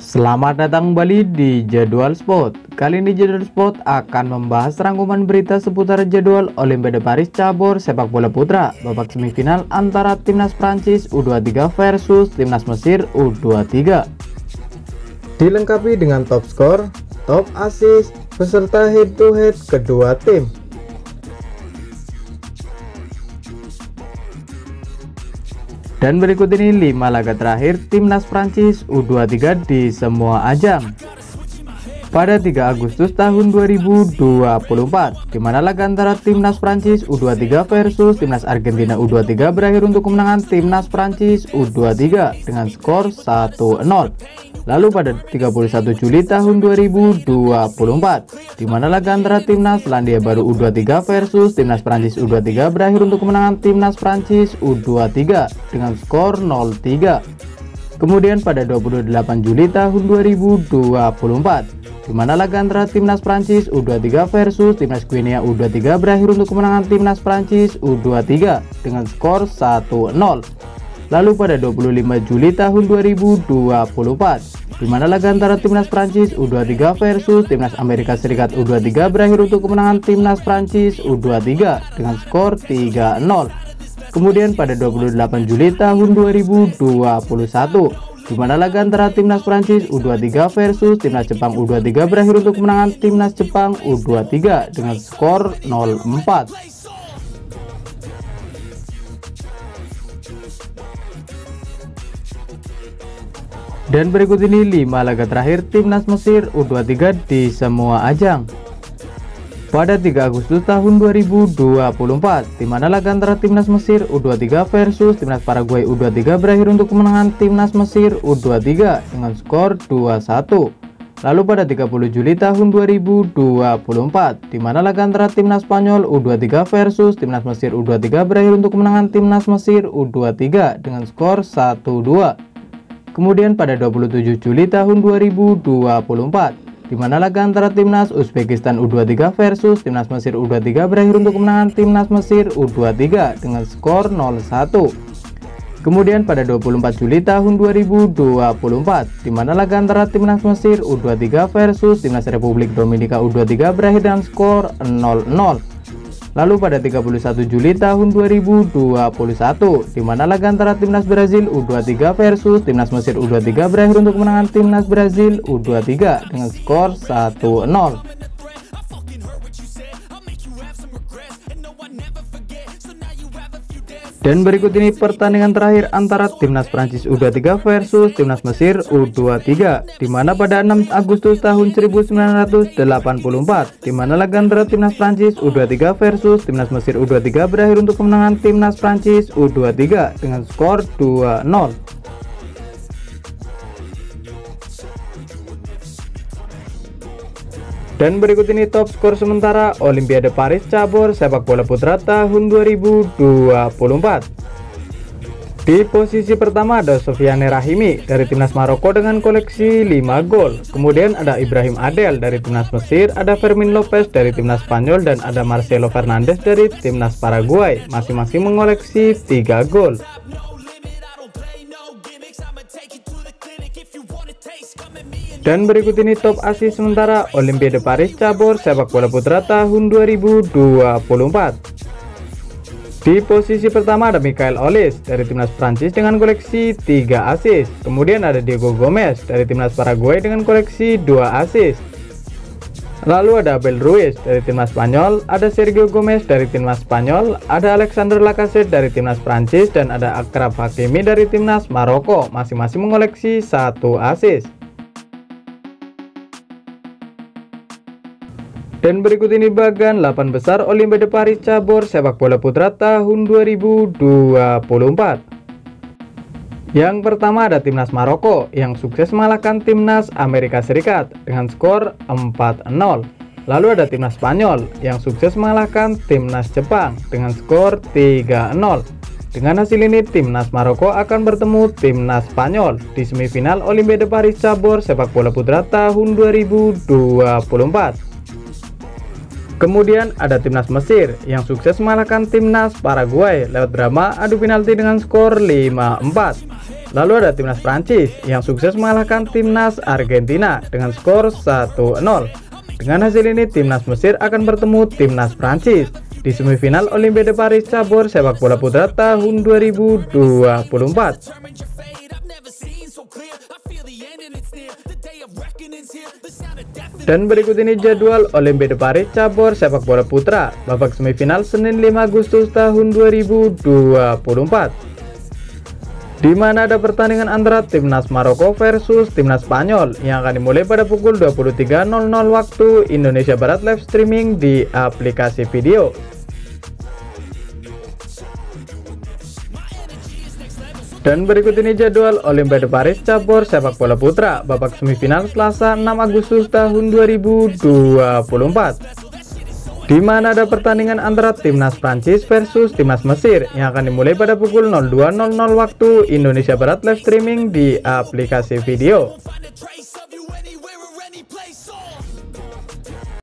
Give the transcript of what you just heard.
Selamat datang kembali di Jadwal Sport. Kali ini Jadwal Sport akan membahas rangkuman berita seputar jadwal Olimpiade Paris cabur sepak bola putra babak semifinal antara timnas Prancis U23 versus timnas Mesir U23. Dilengkapi dengan top skor, top assist, beserta head to head kedua tim. Dan berikut ini 5 laga terakhir timnas Prancis U23 di semua ajang. Pada 3 Agustus tahun 2024, di mana laga antara timnas Prancis U23 versus timnas Argentina U23 berakhir untuk kemenangan timnas Prancis U23 dengan skor 1-0. Lalu pada 31 Juli tahun 2024, di mana laga antara timnas Selandia Baru U23 versus timnas Prancis U23 berakhir untuk kemenangan timnas Prancis U23 dengan skor 0-3. Kemudian pada 28 Juli tahun 2024, di mana laga antara timnas Prancis U23 versus timnas Guinea U23 berakhir untuk kemenangan timnas Prancis U23 dengan skor 1-0. Lalu pada 25 Juli tahun 2024, di mana laga antara timnas Prancis U23 versus timnas Amerika Serikat U23 berakhir untuk kemenangan timnas Prancis U23 dengan skor 3-0. Kemudian pada 28 Juli tahun 2021, di mana laga antara timnas Prancis U23 versus timnas Jepang U23 berakhir untuk kemenangan timnas Jepang U23 dengan skor 0-4. Dan berikut ini 5 laga terakhir timnas Mesir U23 di semua ajang. Pada 3 Agustus tahun 2024, di mana laga antara timnas Mesir U23 versus timnas Paraguay U23 berakhir untuk kemenangan timnas Mesir U23 dengan skor 2-1. Lalu pada 30 Juli tahun 2024, di mana laga antara timnas Spanyol U23 versus timnas Mesir U23 berakhir untuk kemenangan timnas Mesir U23 dengan skor 1-2. Kemudian pada 27 Juli tahun 2024, di mana laga antara timnas Uzbekistan U23 versus timnas Mesir U23 berakhir untuk kemenangan timnas Mesir U23 dengan skor 0-1. Kemudian pada 24 Juli tahun 2024, di mana laga antara timnas Mesir U23 versus timnas Republik Dominika U23 berakhir dengan skor 0-0. Lalu pada 31 Juli tahun 2021, di mana laga antara timnas Brazil U23 versus timnas Mesir U23 berakhir untuk kemenangan timnas Brazil U23 dengan skor 1-0. Dan berikut ini pertandingan terakhir antara timnas Prancis U23 versus timnas Mesir U23, di mana pada 6 Agustus tahun 1984, di mana laga antara timnas Prancis U23 versus timnas Mesir U23 berakhir untuk kemenangan timnas Prancis U23 dengan skor 2-0. Dan berikut ini top skor sementara Olimpiade Paris cabur sepak bola putra tahun 2024. Di posisi pertama ada Sofiane Rahimi dari timnas Maroko dengan koleksi 5 gol. Kemudian ada Ibrahim Adel dari timnas Mesir, ada Fermin Lopez dari timnas Spanyol, dan ada Marcelo Fernandes dari timnas Paraguay, masing-masing mengoleksi 3 gol. Dan berikut ini top assist sementara Olimpiade Paris cabur sepak bola putra tahun 2024. Di posisi pertama ada Michael Olise dari timnas Prancis dengan koleksi 3 assist. Kemudian ada Diego Gomez dari timnas Paraguay dengan koleksi 2 assist. Lalu ada Abel Ruiz dari timnas Spanyol, ada Sergio Gomez dari timnas Spanyol, ada Alexander Lacazette dari timnas Prancis, dan ada Achraf Hakimi dari timnas Maroko, masing-masing mengoleksi 1 assist. Dan berikut ini bagan 8 besar Olimpiade Paris cabur sepak bola putra tahun 2024. Yang pertama ada timnas Maroko yang sukses mengalahkan timnas Amerika Serikat dengan skor 4-0. Lalu ada timnas Spanyol yang sukses mengalahkan timnas Jepang dengan skor 3-0. Dengan hasil ini timnas Maroko akan bertemu timnas Spanyol di semifinal Olimpiade Paris cabur sepak bola putra tahun 2024. Kemudian ada timnas Mesir yang sukses mengalahkan timnas Paraguay lewat drama adu penalti dengan skor 5-4. Lalu ada timnas Prancis yang sukses mengalahkan timnas Argentina dengan skor 1-0. Dengan hasil ini timnas Mesir akan bertemu timnas Prancis di semifinal Olimpiade Paris cabur sepak bola putra tahun 2024. Dan berikut ini jadwal Olimpiade Paris cabur sepak bola putra babak semifinal Senin 5 Agustus tahun 2024, di mana ada pertandingan antara timnas Maroko versus timnas Spanyol yang akan dimulai pada pukul 23.00 waktu Indonesia Barat, live streaming di aplikasi video. Dan berikut ini jadwal Olimpiade Paris cabur sepak bola putra babak semifinal Selasa 6 Agustus tahun 2024, di mana ada pertandingan antara timnas Prancis versus timnas Mesir yang akan dimulai pada pukul 02.00 waktu Indonesia Barat, live streaming di aplikasi video.